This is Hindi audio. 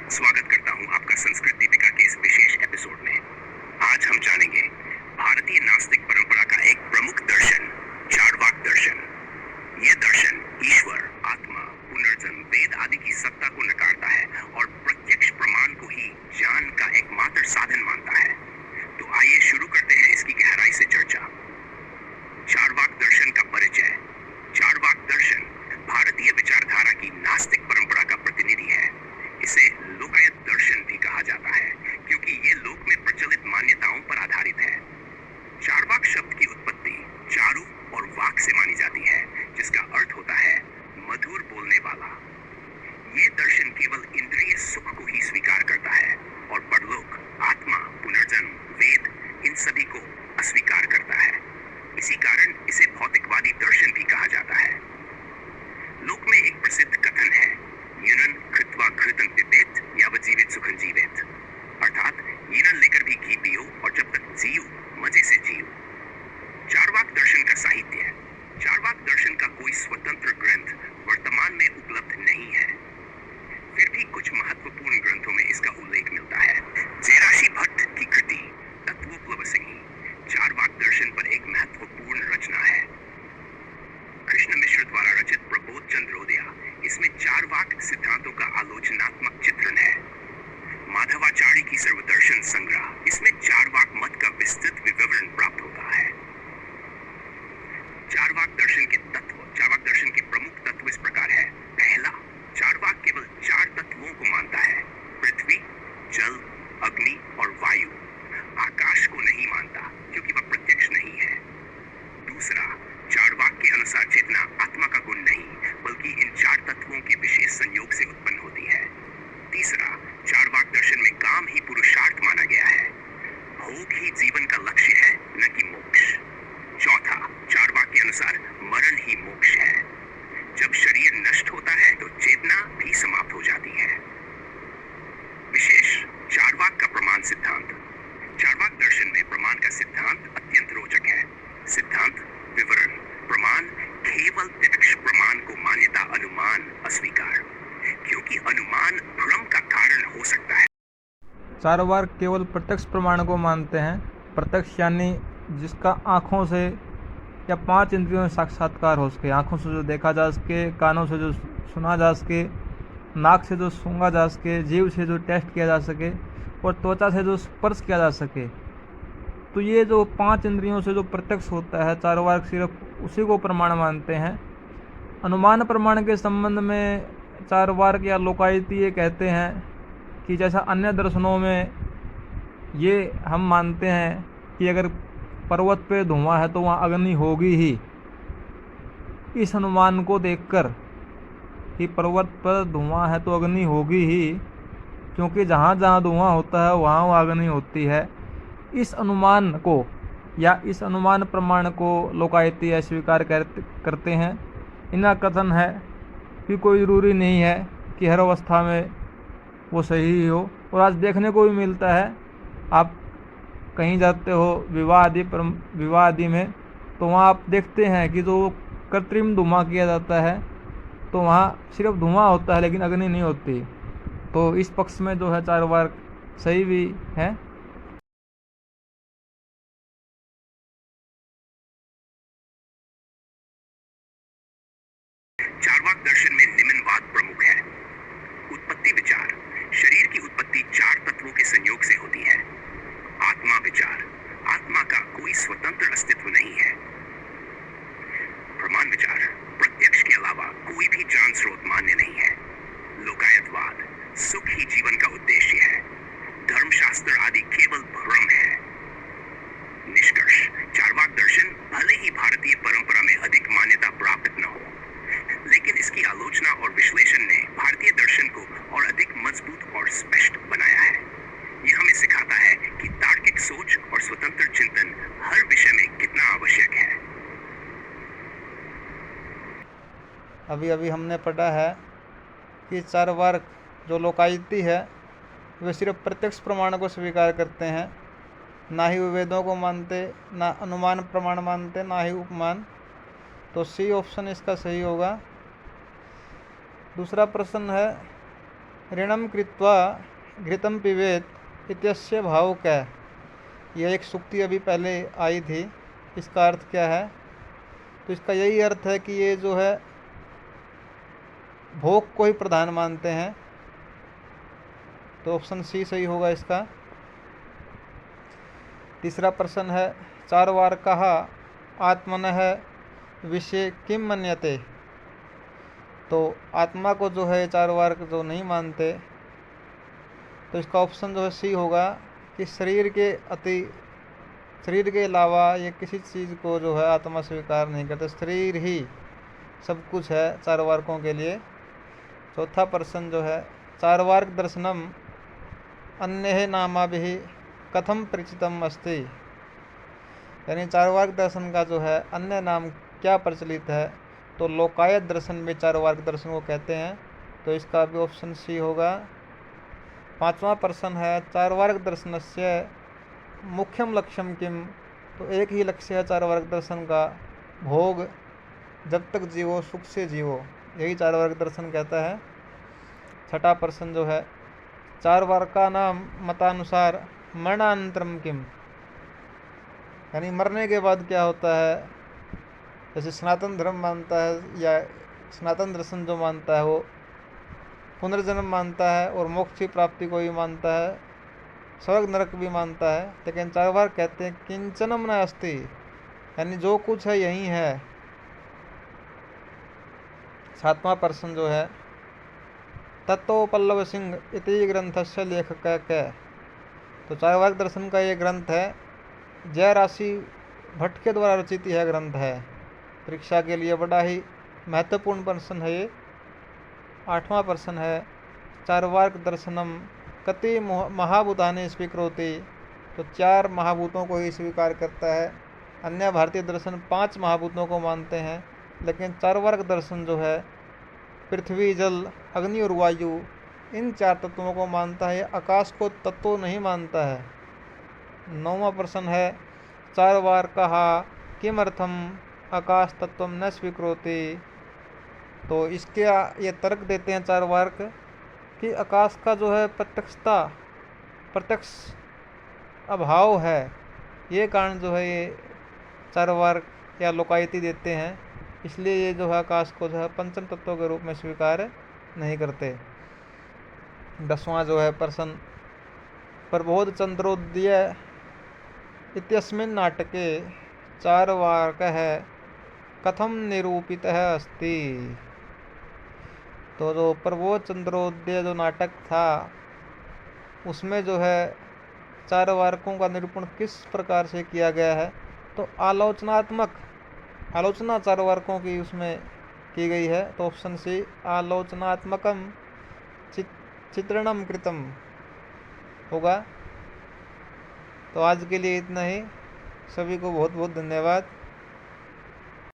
स्वागत करता हूं आपका संस्कृत दीपिका के इस विशेष एपिसोड में। आज हम जानेंगे भारतीय नास्तिक परंपरा का एक प्रमुख दर्शन, चार्वाक दर्शन। यह दर्शन ईश्वर, आत्मा, पुनर्जन्म, वेद आदि की सत्ता को नकारता है और प्रत्यक्ष प्रमाण को ही ज्ञान का एकमात्र साधन मानता है। तो आइए शुरू करते हैं इसकी गहराई से चर्चा। चार्वाक दर्शन का परिचय। चार्वाक दर्शन भारतीय विचारधारा की नास्तिक परंपरा का प्रतिनिधि है। इसे लोकायत दर्शन भी कहा जाता है क्योंकि ये लोक में प्रचलित मान्यताओं पर आधारित है। चार्वाक शब्द की उत्पत्ति चारु और वाक से मानी जाती है, जिसका अर्थ होता है मधुर बोलने वाला। ये दर्शन केवल इंद्रिय सुख को ही स्वीकार करता है और परलोक, आत्मा, पुनर्जन्म, वेद इन सभी को अस्वीकार करता है। इसी कारण इसे भौतिकवादी दर्शन भी कहा जाता है। लोक में एक प्रसिद्ध कथन है, यूनन कृत्वा घृतं पिबेत यावत् जीवेत सुखं जीवेत, अर्थात यूनन लेकर भी घी पियो और जब तक जियो मजे से जियो। चार्वाक दर्शन का साहित्य। चार्वाक दर्शन का कोई स्वतंत्र ग्रंथ वर्तमान में उपलब्ध नहीं है, फिर भी कुछ महत्वपूर्ण ग्रंथों में इसका उल्लेख मिलता है। जेराशी भट्ट की कृति तत्वोपलवसिनी चार्वाक दर्शन पर एक महत्वपूर्ण रचना है। कृष्ण मिश्र द्वारा रचित प्रबोध चंद्रोदया इसमें चार्वाक सिद्धांतों का आलोचनात्मक चित्रण है। माधवाचार्य की सर्वदर्शन संग्रह इसमें चार्वाक मत का विस्तृत विवरण प्राप्त होता है। चार्वाक दर्शन के तत्व। चार्वाक दर्शन के प्रमुख तत्व इस प्रकार है। पहला, चार्वाक केवल 4 तत्वों को मानता है, पृथ्वी, जल, अग्नि और वायु। आकाश को नहीं मानता क्योंकि वह प्रत्यक्ष नहीं है। दूसरा, चार्वाक के अनुसार चेतना आत्मा का गुण नहीं बल्कि इन 4 तत्वों के विशेष संयोग से उत्पन्न होती है। तीसरा, चार्वाक दर्शन में काम ही पुरुषार्थ माना गया है। भोग ही जीवन का लक्ष्य है, न कि मोक्ष। चौथा, चार्वाक के अनुसार मरण ही मोक्ष है। जब शरीर नष्ट होता है तो चेतना भी समाप्त हो जाती है। विशेष चार्वाक का प्रमाण सिद्धांत। चार्वाक दर्शन में प्रमाण का सिद्धांत अत्यंत रोचक है। सिद्धांत विवरण। प्रमाण केवल प्रत्यक्ष प्रमाण को मान्यता, अनुमान अस्वीकार, क्योंकि अनुमान भ्रम का कारण हो सकता है। चार्वाक केवल प्रत्यक्ष प्रमाण को मानते हैं। प्रत्यक्ष यानी जिसका आँखों से या 5 इंद्रियों से साक्षात्कार हो सके। आँखों से जो देखा जा सके, कानों से जो सुना जा सके, नाक से जो सूंघा जा सके, जीभ से जो टेस्ट किया जा सके और त्वचा से जो स्पर्श किया जा सके। तो ये जो 5 इंद्रियों से जो प्रत्यक्ष होता है, चार्वाक सिर्फ उसी को प्रमाण मानते हैं। अनुमान प्रमाण के संबंध में चार्वाक या लोकायती ये कहते हैं कि जैसा अन्य दर्शनों में ये हम मानते हैं कि अगर पर्वत पे धुआं है तो वहाँ अग्नि होगी ही। इस अनुमान को देखकर कि पर्वत पर धुआं है तो अग्नि होगी ही, क्योंकि जहाँ जहाँ धुआं होता है वहाँ वहाँ अग्नि होती है। इस अनुमान को या इस अनुमान प्रमाण को लोकायती अस्वीकार करते हैं। इनका कथन है कि कोई ज़रूरी नहीं है कि हर अवस्था में वो सही हो। और आज देखने को भी मिलता है, आप कहीं जाते हो विवाह आदि में, तो वहाँ आप देखते हैं कि जो कृत्रिम धुआं किया जाता है तो वहाँ सिर्फ धुआं होता है लेकिन अग्नि नहीं होती। तो इस पक्ष में जो है चार्वाक सही भी है। चार्वाक दर्शन में निम्नवाद प्रमुख है। उत्पत्ति विचार। शरीर की उत्पत्ति 4 तत्वों के संयोग से होती है। आत्मा विचार। आत्मा का कोई स्वतंत्र अस्तित्व नहीं है। प्रमाण विचार। प्रत्यक्ष के अलावा कोई भी ज्ञान स्रोत मान्य नहीं है। लोकायतवाद। सुख ही जीवन का उद्देश्य है। धर्मशास्त्र आदि केवल भ्रम है। निष्कर्ष, चार्वाक दर्शन भले ही भारतीय परंपरा में अधिक मान्यता प्राप्त न हो, लेकिन इसकी आलोचना और विश्लेषण ने भारतीय दर्शन को और अधिक मजबूत और स्पष्ट बनाया है। यह हमें सिखाता है कि तार्किक सोच और स्वतंत्र चिंतन हर विषय में कितना आवश्यक है। अभी अभी हमने पढ़ा है कि चार्वाक जो लोकायती है वे सिर्फ प्रत्यक्ष प्रमाण को स्वीकार करते हैं, ना ही वे वेदों को मानते, ना अनुमान प्रमाण मानते, ना ही उपमान। तो सी ऑप्शन इसका सही होगा। दूसरा प्रश्न है ऋणम कृत्वा घृतम पिबेत इत्यस्य भाव क्या है? यह एक सूक्ति अभी पहले आई थी। इसका अर्थ क्या है? तो इसका यही अर्थ है कि ये जो है भोग को ही प्रधान मानते हैं। तो ऑप्शन सी सही होगा इसका। तीसरा प्रश्न है, चार्वाकाः आत्मनः विषये किम मन्यते? तो आत्मा को जो है चार्वाक जो नहीं मानते, तो इसका ऑप्शन जो है सी होगा कि शरीर के अलावा ये किसी चीज़ को जो है आत्मा स्वीकार नहीं करते। शरीर ही सब कुछ है चार्वाकों के लिए। चौथा प्रश्न जो है, चार्वाक दर्शनम अन्य नामाभिः कथम परिचितम अस्ति? यानी चार्वाक दर्शन का जो है अन्य नाम क्या प्रचलित है? तो लोकायत दर्शन में चार्वाक दर्शन को कहते हैं। तो इसका भी ऑप्शन सी होगा। पांचवा प्रश्न है, चार्वाक दर्शनस्य मुख्यम लक्ष्यम किम? तो एक ही लक्ष्य है चार्वाक दर्शन का, भोग, जब तक जीवो सुख से जीवो, यही चार्वाक दर्शन कहता है। छठा प्रश्न जो है, चार्वाका नाम मतानुसार मरणानंतरम किम? यानी मरने के बाद क्या होता है? जैसे सनातन धर्म मानता है या सनातन दर्शन जो मानता है वो पुनर्जन्म मानता है और मोक्ष की प्राप्ति को भी मानता है, स्वर्ग नरक भी मानता है। लेकिन चार्वाक कहते हैं किंचनम न अस्ति, यानी जो कुछ है यही है। सातवां प्रश्न जो है, तत्व पल्लव सिंह इति ग्रंथस्य लेखक क्या? तो चार्वाक दर्शन का ये ग्रंथ है, जयराशि भट्ट के द्वारा रचित यह ग्रंथ है। परीक्षा के लिए बड़ा ही महत्वपूर्ण प्रश्न है ये। आठवां प्रश्न है, चार्वाक दर्शनम कति महाभूतानि स्वीकरोति? तो 4 महाभूतों को ही स्वीकार करता है। अन्य भारतीय दर्शन 5 महाभूतों को मानते हैं, लेकिन चार्वाक दर्शन जो है पृथ्वी, जल, अग्नि और वायु, इन 4 तत्वों को मानता है, आकाश को तत्व नहीं मानता है। 9वां प्रश्न है, चार्वाकाः किमर्थम आकाश तत्व न स्वीकरोति? तो इसके ये तर्क देते हैं चार्वाक कि आकाश का जो है प्रत्यक्ष अभाव है। ये कारण जो है ये चार्वाक या लोकायती देते हैं, इसलिए ये जो है आकाश को जो है पंचम तत्व के रूप में स्वीकार नहीं करते। 10वां जो है प्रश्न, प्रबोध चंद्रोदय इत्यस्मिन् नाटके चार्वाकः कथम निरूपितः अस्ति? तो जो प्रबोध चंद्रोदय जो नाटक था उसमें जो है चार्वाकों का निरूपण किस प्रकार से किया गया है? तो आलोचना चार्वाकों की उसमें की गई है। तो ऑप्शन सी आलोचनात्मकम चित्रणम कृतम होगा। तो आज के लिए इतना ही। सभी को बहुत बहुत धन्यवाद।